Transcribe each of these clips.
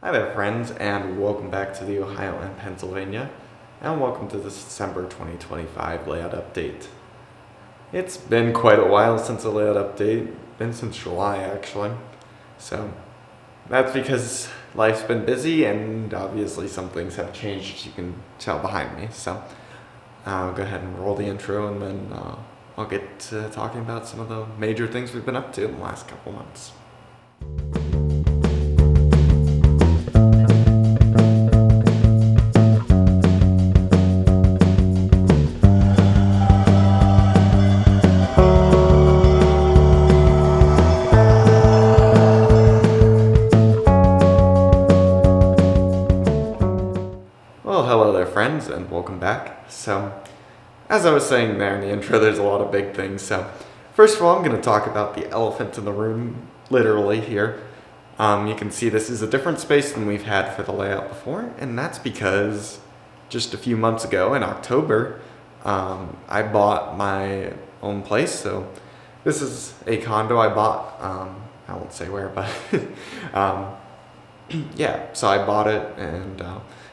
Hi there, friends, and welcome back to the Ohio and Pennsylvania, and welcome to the December 2025 layout update. It's been quite a while since a layout update, been since July actually, so that's because life's been busy and obviously some things have changed, as you can tell behind me. So I'll go ahead and roll the intro and then I'll get to talking about some of the major things we've been up to in the last couple months. Well, hello there, friends, and welcome back. So, as I was saying there in the intro, there's a lot of big things. So, first of all, I'm going to talk about the elephant in the room, literally here. You can see this is a different space than we've had for the layout before, and that's because just a few months ago in October, I bought my own place. So, this is a condo I bought. I won't say where, but yeah, so I bought it and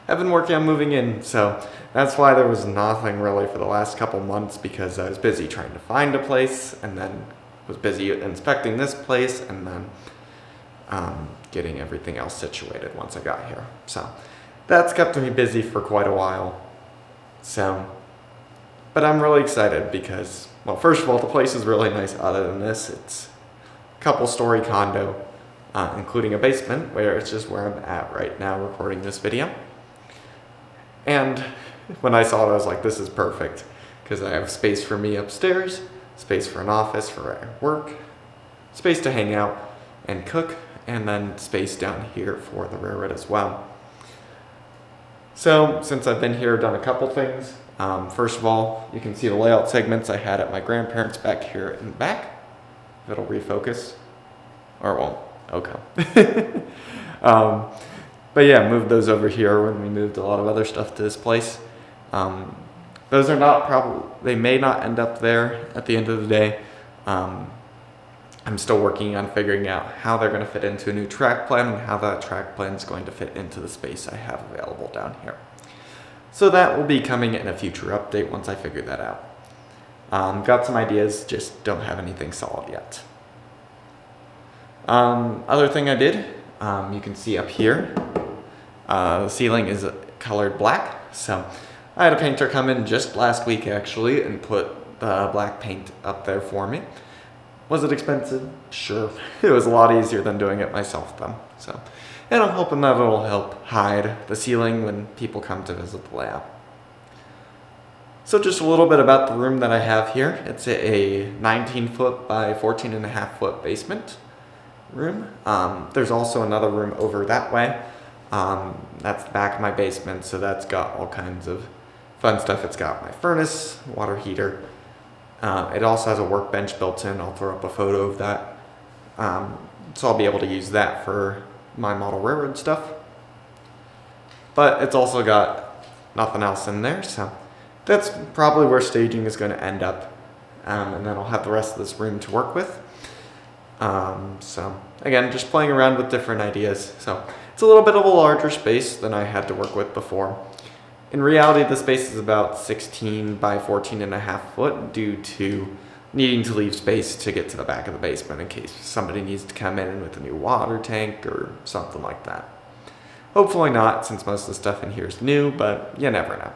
I've been working on moving in, so that's why there was nothing really for the last couple months, because I was busy trying to find a place and then was busy inspecting this place and then getting everything else situated once I got here. So that's kept me busy for quite a while. So, but I'm really excited because, well, first of all, the place is really nice. Other than this, it's a couple-story condo, including a basement, where it's just where I'm at right now recording this video. And when I saw it, I was like, this is perfect, because I have space for me upstairs, space for an office for work, space to hang out and cook, and then space down here for the railroad as well. So since I've been here, I've done a couple things. First of all, you can see the layout segments I had at my grandparents' back here in the back. If it'll refocus, or it won't. Okay. But yeah, moved those over here when we moved a lot of other stuff to this place. Those are not they may not end up there at the end of the day. I'm still working on figuring out how they're going to fit into a new track plan and how that track plan is going to fit into the space I have available down here. So that will be coming in a future update once I figure that out. Got some ideas, just don't have anything solid yet. Other thing I did, you can see up here, the ceiling is colored black. So I had a painter come in just last week actually and put the black paint up there for me. Was it expensive? Sure. It was a lot easier than doing it myself though. So, and I'm hoping that it'll help hide the ceiling when people come to visit the layout. So just a little bit about the room that I have here. It's a 19-foot by 14.5-foot basement room. There's also another room over that way. That's the back of my basement, so that's got all kinds of fun stuff. It's got my furnace, water heater. It also has a workbench built in. I'll throw up a photo of that. So I'll be able to use that for my model railroad stuff. But it's also got nothing else in there, so that's probably where staging is going to end up. And then I'll have the rest of this room to work with. So again, just playing around with different ideas. So it's a little bit of a larger space than I had to work with before. In reality, the space is about 16 by 14.5 foot due to needing to leave space to get to the back of the basement in case somebody needs to come in with a new water tank or something like that. Hopefully not, since most of the stuff in here is new, but you never know.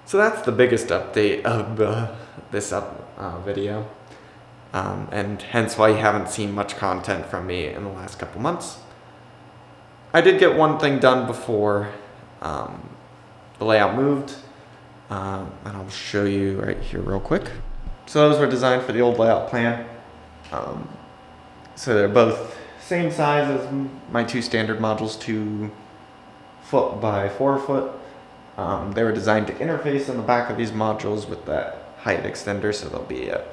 So that's the biggest update of this video. And hence why you haven't seen much content from me in the last couple months. I did get one thing done before the layout moved, and I'll show you right here real quick. So those were designed for the old layout plan. So they're both same size as my two standard modules, 2 foot by 4 foot. They were designed to interface on the back of these modules with that height extender, so they'll be at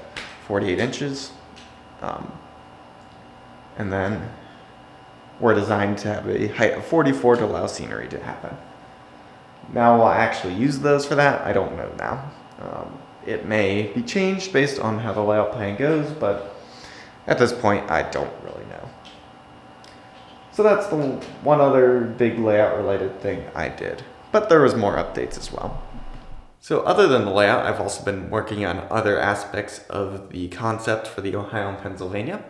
48 inches. And then we're designed to have a height of 44 to allow scenery to happen. Now will I actually use those for that? I don't know now. It may be changed based on how the layout plan goes, but at this point I don't really know. So that's the one other big layout related thing I did. But there was more updates as well. So other than the layout, I've also been working on other aspects of the concept for the Ohio and Pennsylvania.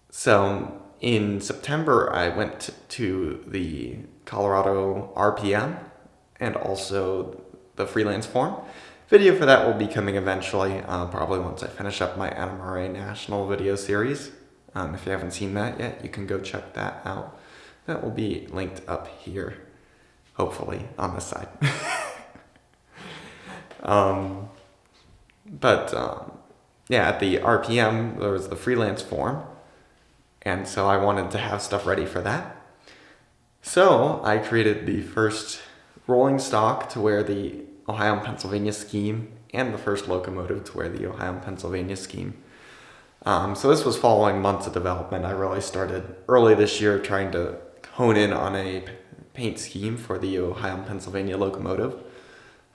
So in September, I went to the Colorado RPM and also the freelance forum. Video for that will be coming eventually, probably once I finish up my NMRA National video series. If you haven't seen that yet, you can go check that out. That will be linked up here, hopefully, on this side. Yeah, at the RPM, there was the freelance forum, and so I wanted to have stuff ready for that. So I created the first rolling stock to wear the Ohio and Pennsylvania scheme, and the first locomotive to wear the Ohio and Pennsylvania scheme. So this was following months of development. I really started early this year trying to hone in on a paint scheme for the Ohio and Pennsylvania locomotive,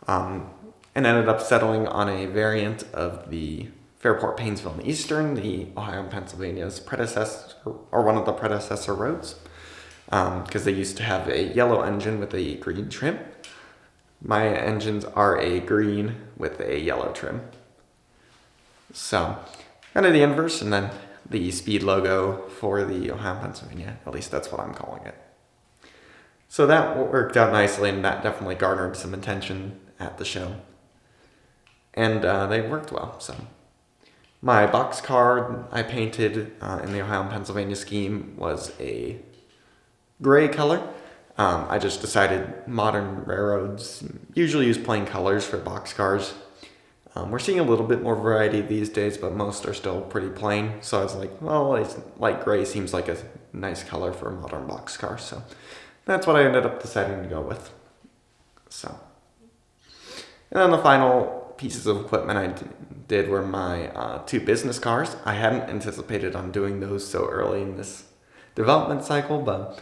and ended up settling on a variant of the Fairport Painesville and Eastern, the Ohio and Pennsylvania's predecessor, or one of the predecessor roads, because they used to have a yellow engine with a green trim. My engines are a green with a yellow trim. So, kind of the inverse, and then the speed logo for the Ohio and Pennsylvania. At least that's what I'm calling it. So that worked out nicely, and that definitely garnered some attention at the show. And they worked well, so. My boxcar I painted in the Ohio and Pennsylvania scheme was a gray color. I just decided modern railroads usually use plain colors for boxcars. We're seeing a little bit more variety these days, but most are still pretty plain. So I was like, well, light gray seems like a nice color for a modern boxcar. So that's what I ended up deciding to go with. So, and then the final pieces of equipment I did were my 2 business cars. I hadn't anticipated on doing those so early in this development cycle, but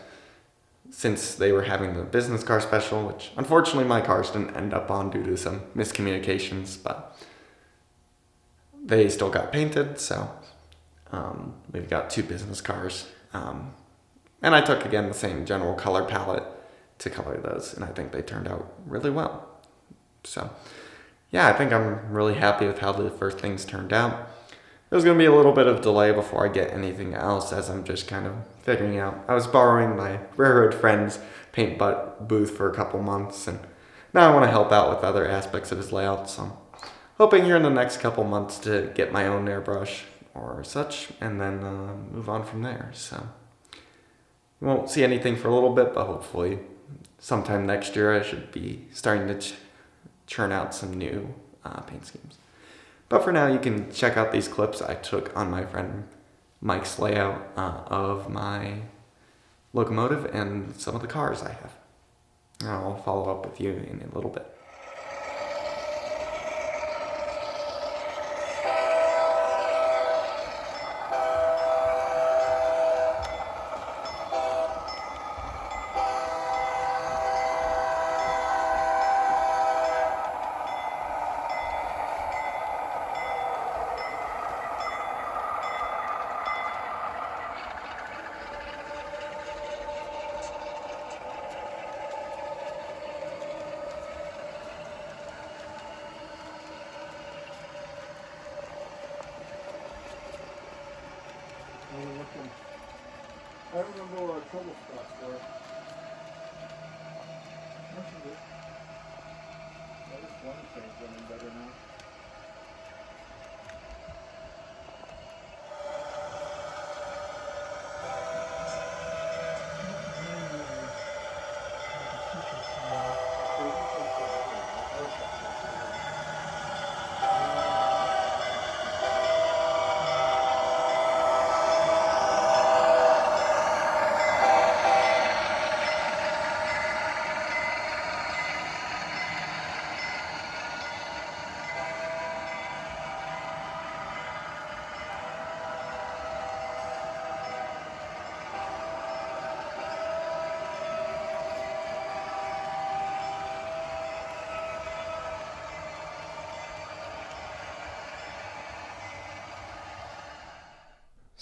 since they were having the business car special, which unfortunately my cars didn't end up on due to some miscommunications, but they still got painted, so we've got 2 business cars. And I took, again, the same general color palette to color those, and I think they turned out really well. So, yeah, I think I'm really happy with how the first things turned out. There's going to be a little bit of delay before I get anything else, as I'm just kind of figuring out. I was borrowing my railroad friend's paint booth for a couple months, and now I want to help out with other aspects of his layout, so I'm hoping here in the next couple months to get my own airbrush or such, and then move on from there. So you won't see anything for a little bit, but hopefully sometime next year I should be starting to churn out some new paint schemes. But for now, you can check out these clips I took on my friend Mike's layout of my locomotive and some of the cars I have. I'll follow up with you in a little bit.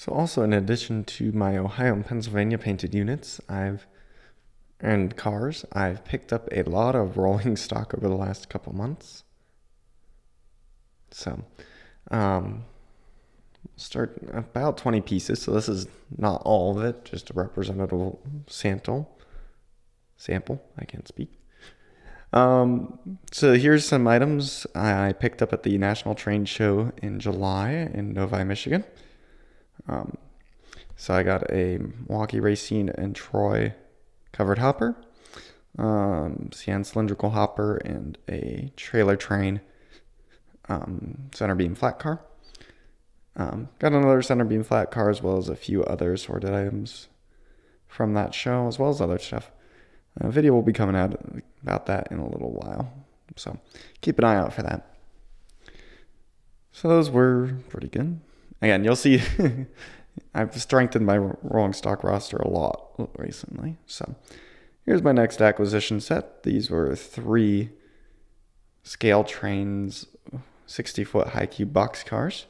So also, in addition to my Ohio and Pennsylvania painted units, and cars, I've picked up a lot of rolling stock over the last couple months. So, start about 20 pieces. So this is not all of it, just a representative sample. I can't speak. So here's some items I picked up at the National Train Show in July in Novi, Michigan. So I got a Milwaukee Racine and Troy covered hopper, CN cylindrical hopper, and a trailer train center beam flat car. Got another center beam flat car, as well as a few other assorted items from that show, as well as other stuff. A video will be coming out about that in a little while, so keep an eye out for that. So those were pretty good. Again, you'll see I've strengthened my rolling stock roster a lot recently. So here's my next acquisition set. These were 3 scale trains, 60-foot high cube box cars.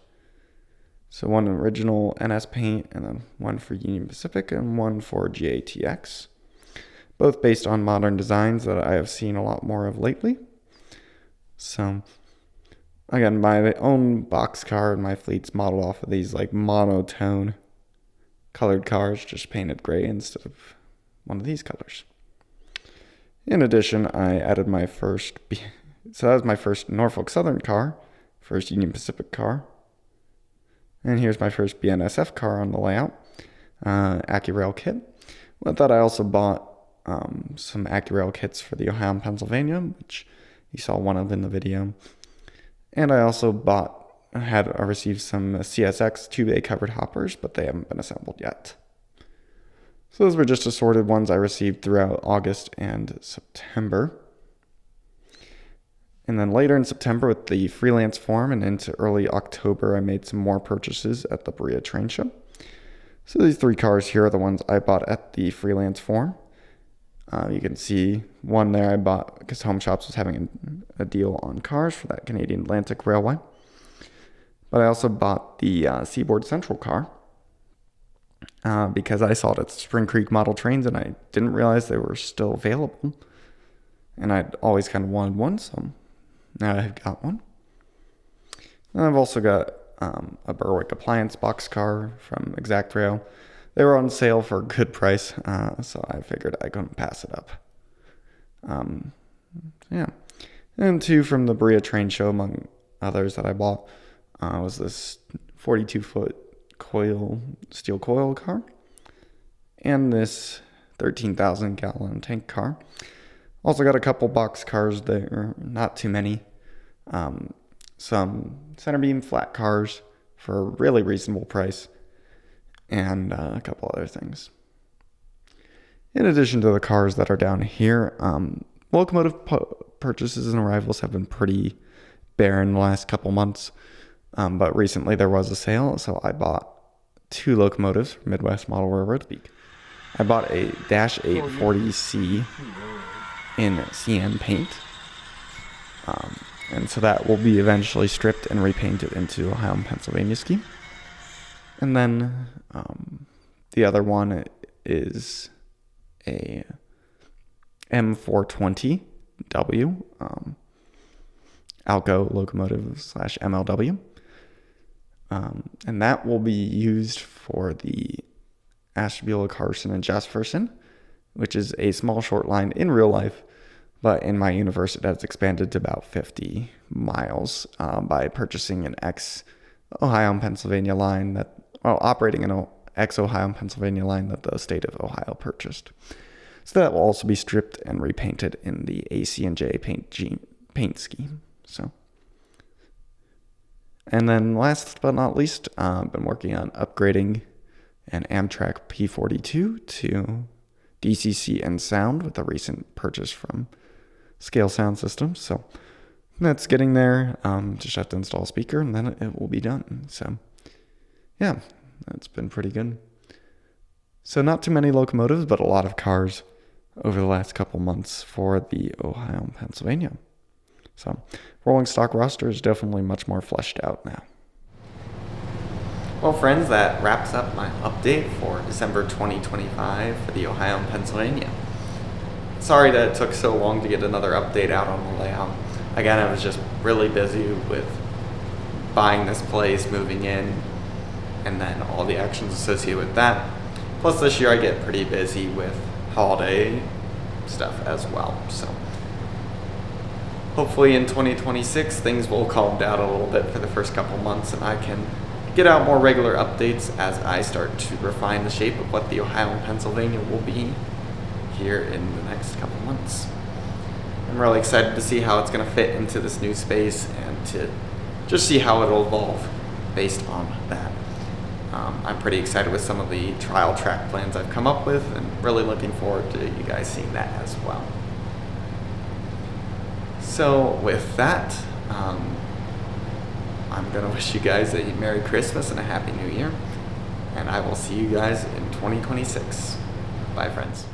So one original NS paint, and then one for Union Pacific, and one for GATX. Both based on modern designs that I have seen a lot more of lately. So again, my own box car and my fleet's modeled off of these like monotone colored cars, just painted gray instead of one of these colors. In addition, I added my so that was my first Norfolk Southern car, first Union Pacific car. And here's my first BNSF car on the layout, AccuRail kit. With that, I also bought some AccuRail kits for the Ohio and Pennsylvania, which you saw one of in the video. And I also received some CSX 2-bay covered hoppers, but they haven't been assembled yet. So those were just assorted ones I received throughout August and September. And then later in September, with the freelance form and into early October, I made some more purchases at the Berea Train Show. So these 3 cars here are the ones I bought at the freelance form. You can see one there I bought because Home Shops was having a deal on cars for that Canadian Atlantic Railway. But I also bought the Seaboard Central car because I saw it at Spring Creek Model Trains and I didn't realize they were still available. And I'd always kind of wanted one, so now I've got one. And I've also got a Berwick Appliance box car from Exact Rail. They were on sale for a good price, so I figured I couldn't pass it up. Yeah. And 2 from the Berea Train Show, among others that I bought, was this 42-foot steel coil car, and this 13,000-gallon tank car. Also got a couple box cars there, not too many. Some center beam flat cars for a really reasonable price, and a couple other things. In addition to the cars that are down here, locomotive purchases and arrivals have been pretty barren the last couple months, but recently there was a sale, so I bought 2 locomotives from Midwest Model Railroad. I bought a Dash 840C in CN paint, and so that will be eventually stripped and repainted into Ohio and Pennsylvania scheme. And then the other one is a M420W Alco locomotive / MLW. And that will be used for the Ashtabula, Carson, and Jesperson, which is a small short line in real life, but in my universe it has expanded to about 50 miles by purchasing an ex-Ohio and Pennsylvania line operating an ex-Ohio and Pennsylvania line that the state of Ohio purchased. So that will also be stripped and repainted in the AC&J paint scheme. So, and then last but not least, I've been working on upgrading an Amtrak P42 to DCC and sound with a recent purchase from Scale Sound Systems. So that's getting there. Just have to install a speaker and then it will be done. So yeah, that's been pretty good. So not too many locomotives, but a lot of cars over the last couple months for the Ohio and Pennsylvania. So rolling stock roster is definitely much more fleshed out now. Well, friends, that wraps up my update for December 2025 for the Ohio and Pennsylvania. Sorry that it took so long to get another update out on the layout. Again, I was just really busy with buying this place, moving in, and then all the actions associated with that. Plus this year I get pretty busy with holiday stuff as well. So hopefully in 2026 things will calm down a little bit for the first couple months and I can get out more regular updates as I start to refine the shape of what the Ohio and Pennsylvania will be here in the next couple months. I'm really excited to see how it's going to fit into this new space and to just see how it'll evolve based on that. I'm pretty excited with some of the trial track plans I've come up with and really looking forward to you guys seeing that as well. So with that, I'm going to wish you guys a Merry Christmas and a Happy New Year, and I will see you guys in 2026. Bye, friends.